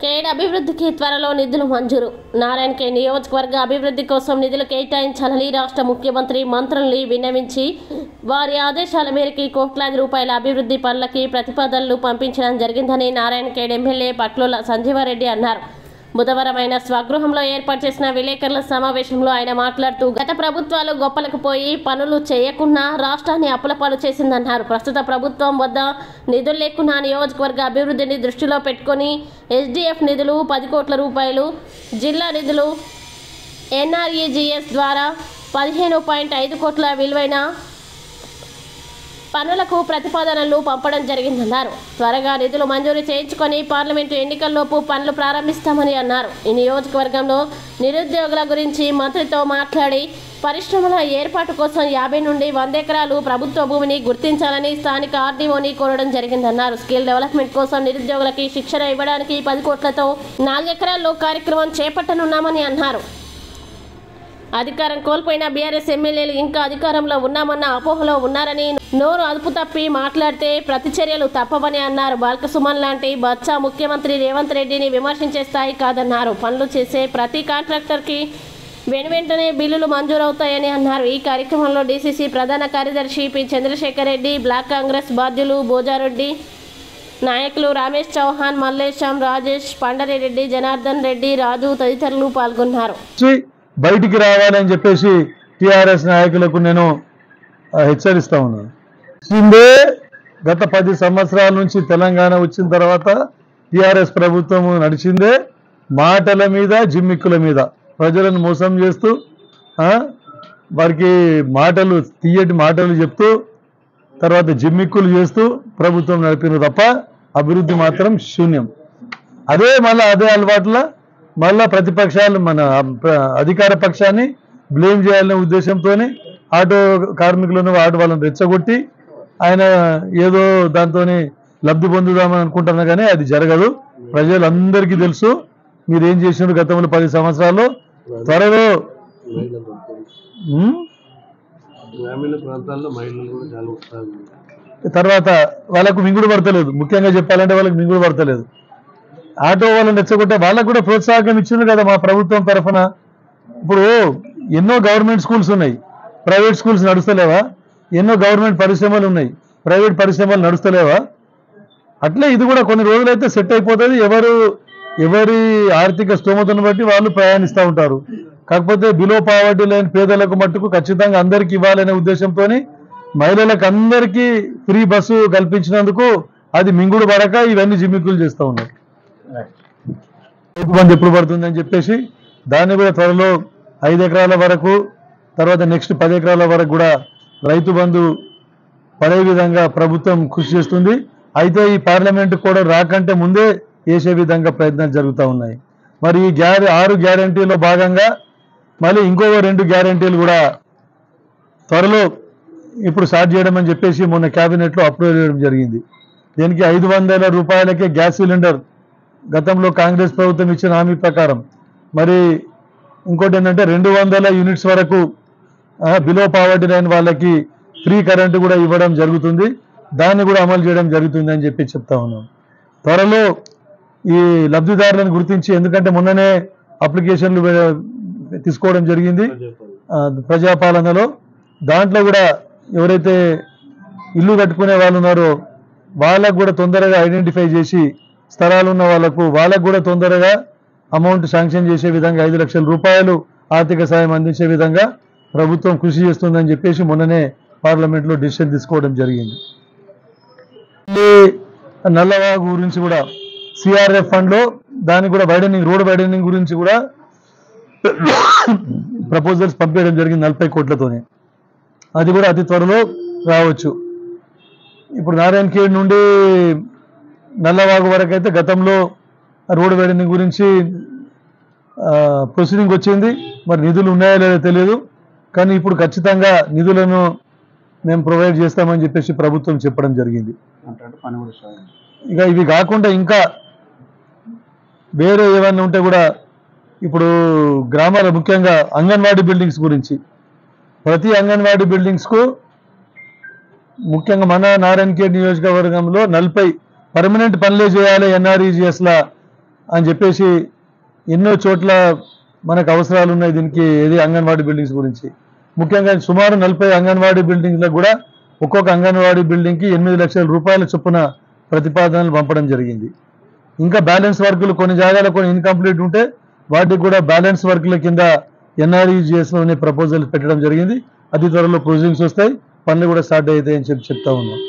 కేడ్ అభివృద్ధికి త్వరలో నిధులు మంజూరు. నారాయణ ఖేడ్ నియోజకవర్గ అభివృద్ధి కోసం నిధులు కేటాయించాలని రాష్ట్ర ముఖ్యమంత్రి మంత్రుల్ని విన్నవించి వారి ఆదేశాల మేరకు కోట్లాది రూపాయల అభివృద్ధి పనులకి ప్రతిపాదనలు పంపించడం జరిగిందని నారాయణ ఖేడ్ ఎమ్మెల్యే పట్లోల సంజీవారెడ్డి అన్నారు. బుధవారం ఆయన స్వగృహంలో ఏర్పాటు చేసిన విలేకరుల సమావేశంలో ఆయన మాట్లాడుతూ గత ప్రభుత్వాలు గొప్పలకు పోయి పనులు చేయకుండా రాష్ట్రాన్ని అప్పులపాలు చేసిందన్నారు. ప్రస్తుత ప్రభుత్వం వద్ద నిధులు లేకున్నా నియోజకవర్గ అభివృద్ధిని దృష్టిలో పెట్టుకొని SDF నిధులు 10 కోట్ల రూపాయలు, జిల్లా నిధులు NREGS ద్వారా 15.5 కోట్ల విలువైన పనులకు ప్రతిపాదనలు పంపడం జరిగిందన్నారు. త్వరగా నిధులు మంజూరు చేయించుకొని పార్లమెంటు ఎన్నికల్లోపు పనులు ప్రారంభిస్తామని అన్నారు. ఈ నియోజకవర్గంలో నిరుద్యోగుల గురించి మంత్రితో మాట్లాడి పరిశ్రమల ఏర్పాటు కోసం 50 నుండి 100 ఎకరాలు ప్రభుత్వ భూమిని గుర్తించాలని స్థానిక RDOని కోరడం జరిగిందన్నారు. స్కిల్ డెవలప్మెంట్ కోసం నిరుద్యోగులకి శిక్షణ ఇవ్వడానికి 10 కోట్లతో 4 ఎకరాల్లో కార్యక్రమం చేపట్టనున్నామని అన్నారు. అధికారం కోల్పోయిన బీఆర్ఎస్ ఎమ్మెల్యేలు ఇంకా అధికారంలో ఉన్నామన్న అపోహలో ఉన్నారని, నోరు అదుపు తప్పి మాట్లాడితే ప్రతిచర్యలు తప్పవని అన్నారు. బాల్కసుమన్ లాంటి బచ్చా ముఖ్యమంత్రి రేవంత్ రెడ్డిని విమర్శించే స్థాయి కాదన్నారు. పనులు చేసే ప్రతి కాంట్రాక్టర్కి వెంటనే బిల్లులు మంజూరవుతాయని అన్నారు. ఈ కార్యక్రమంలో DCC ప్రధాన కార్యదర్శి P. చంద్రశేఖర్ రెడ్డి, బ్లాక్ కాంగ్రెస్ బాధ్యులు భోజారెడ్డి, నాయకులు రమేష్ చౌహాన్, మల్లేశం, రాజేష్, పండరిరెడ్డి, జనార్దన్ రెడ్డి, రాజు తదితరులు పాల్గొన్నారు. బయటికి రావాలని చెప్పేసి TRS నాయకులకు నేను హెచ్చరిస్తా ఉన్నాను. గత 10 సంవత్సరాల నుంచి తెలంగాణ వచ్చిన తర్వాత TRS ప్రభుత్వం నడిచిందే మాటల మీద, జిమ్మిక్కుల మీద, ప్రజలను మోసం చేస్తూ వారికి తీయటి మాటలు చెప్తూ తర్వాత జిమ్మిక్కులు చేస్తూ ప్రభుత్వం నడిపిన తప్ప అభివృద్ధి మాత్రం శూన్యం. అదే అలవాట్ల మళ్ళా ప్రతిపక్షాలు మన అధికార పక్షాన్ని బ్లేమ్ చేయాలనే ఉద్దేశంతోనే ఆటో కార్మికులను వాళ్ళని రెచ్చగొట్టి ఆయన ఏదో దాంతో లబ్ధి పొందుదామని అనుకుంటున్నా కానీ అది జరగదు. ప్రజలందరికీ తెలుసు మీరేం చేసినారు గతంలో 10 సంవత్సరాల్లో. త్వరలో తర్వాత వాళ్ళకు మింగుడు పడతలేదు. ముఖ్యంగా చెప్పాలంటే వాళ్ళకి మింగుడు పడతలేదు. ఆటో వాళ్ళని రెచ్చగొట్టే వాళ్ళకు కూడా ప్రోత్సాహం ఇచ్చింది కదా మా ప్రభుత్వం తరఫున. ఇప్పుడు ఎన్నో గవర్నమెంట్ స్కూల్స్ ఉన్నాయి, ప్రైవేట్ స్కూల్స్ నడుస్తలేవా? ఎన్నో గవర్నమెంట్ పరిశ్రమలు ఉన్నాయి, ప్రైవేట్ పరిశ్రమలు నడుస్తలేవా? అట్లే ఇది కూడా కొన్ని రోజులైతే సెట్ అయిపోతుంది. ఎవరి ఆర్థిక స్తోమతను బట్టి వాళ్ళు ప్రయాణిస్తూ ఉంటారు. కాకపోతే బిలో పావర్టీ లైన్ పేదలకు మట్టుకు ఖచ్చితంగా అందరికి ఇవ్వాలనే ఉద్దేశంతో మహిళలకు అందరికీ ఫ్రీ బస్సు కల్పించినందుకు అది మింగుడు పడక ఇవన్నీ జిమ్మిక్కులు చేస్తూ ఉన్నారు. రైతు బంధు ఎప్పుడు పడుతుందని చెప్పేసి దాన్ని కూడా త్వరలో 5 ఎకరాల వరకు, తర్వాత నెక్స్ట్ 10 ఎకరాల వరకు కూడా రైతు బంధు పడే విధంగా ప్రభుత్వం కృషి చేస్తుంది. అయితే ఈ పార్లమెంటు కూడా రాకంటే ముందే వేసే విధంగా ప్రయత్నాలు జరుగుతూ ఉన్నాయి. మరి ఈ 6 గ్యారంటీలో భాగంగా మళ్ళీ ఇంకో 2 గ్యారంటీలు కూడా త్వరలో ఇప్పుడు స్టార్ట్ చేయడం అని చెప్పేసి మొన్న క్యాబినెట్లో అప్రూవ్ చేయడం జరిగింది. దీనికి 500 రూపాయలకే గ్యాస్ సిలిండర్ గతంలో కాంగ్రెస్ ప్రభుత్వం ఇచ్చిన హామీ ప్రకారం. మరి ఇంకోటి ఏంటంటే 200 యూనిట్స్ వరకు బిలో పావర్టీ లైన్ వాళ్ళకి ఫ్రీ కరెంటు కూడా ఇవ్వడం జరుగుతుంది. దాన్ని కూడా అమలు చేయడం జరుగుతుంది అని చెప్పి చెప్తా ఉన్నాం. త్వరలో ఈ లబ్ధిదారులను గుర్తించి, ఎందుకంటే మొన్ననే అప్లికేషన్లు తీసుకోవడం జరిగింది ప్రజాపాలనలో. దాంట్లో కూడా ఎవరైతే ఇల్లు కట్టుకునే వాళ్ళు ఉన్నారో వాళ్ళకు కూడా తొందరగా ఐడెంటిఫై చేసి స్థలాలు ఉన్న వాళ్ళకు కూడా తొందరగా అమౌంట్ శాంక్షన్ చేసే విధంగా 5 లక్షల రూపాయలు ఆర్థిక సాయం అందించే విధంగా ప్రభుత్వం కృషి చేస్తుందని చెప్పేసి మొన్ననే పార్లమెంట్లో డిసిషన్ తీసుకోవడం జరిగింది. నల్లవాగు గురించి కూడా CRF ఫండ్లో దానికి కూడా రోడ్ వైడనింగ్ గురించి కూడా ప్రపోజల్స్ పంపించడం జరిగింది 40 కోట్లతోనే. అది కూడా అతి త్వరలో రావచ్చు. ఇప్పుడు నారాయణ ఖేడ్ నుండి నల్లవాగు వరకు అయితే గతంలో రోడ్ వైడనింగ్ గురించి ప్రొసీడింగ్ వచ్చింది. మరి నిధులు ఉన్నాయో లేదో తెలియదు, కానీ ఇప్పుడు ఖచ్చితంగా నిధులను మేము ప్రొవైడ్ చేస్తామని చెప్పేసి ప్రభుత్వం చెప్పడం జరిగింది. ఇక ఇవి కాకుండా ఇంకా వేరే ఏమన్నా ఉంటే కూడా ఇప్పుడు గ్రామాల ముఖ్యంగా అంగన్వాడీ బిల్డింగ్స్ గురించి, ప్రతి అంగన్వాడీ బిల్డింగ్స్కు ముఖ్యంగా మన నారాయణ ఖేడ్ నియోజకవర్గంలో 40 పర్మనెంట్ పనులే చేయాలి NREGS లా అని చెప్పేసి ఎన్నో చోట్ల మనకు అవసరాలు ఉన్నాయి దీనికి ఏది అంగన్వాడీ బిల్డింగ్స్ గురించి. ముఖ్యంగా సుమారు 40 అంగన్వాడీ బిల్డింగ్లకు కూడా ఒక్కొక్క అంగన్వాడీ బిల్డింగ్కి 8 లక్షల రూపాయల చొప్పున ప్రతిపాదనలు పంపడం జరిగింది. ఇంకా బ్యాలెన్స్ వర్కులు కొన్ని జాగాలో కొన్ని ఇన్కంప్లీట్ ఉంటే వాటికి కూడా బ్యాలెన్స్ వర్కుల కింద NREGSలోనే ప్రపోజల్ పెట్టడం జరిగింది. అతి త్వరలో ప్రొసీడింగ్స్ వస్తాయి, పనులు కూడా స్టార్ట్ అవుతాయని చెప్తా ఉన్నాం.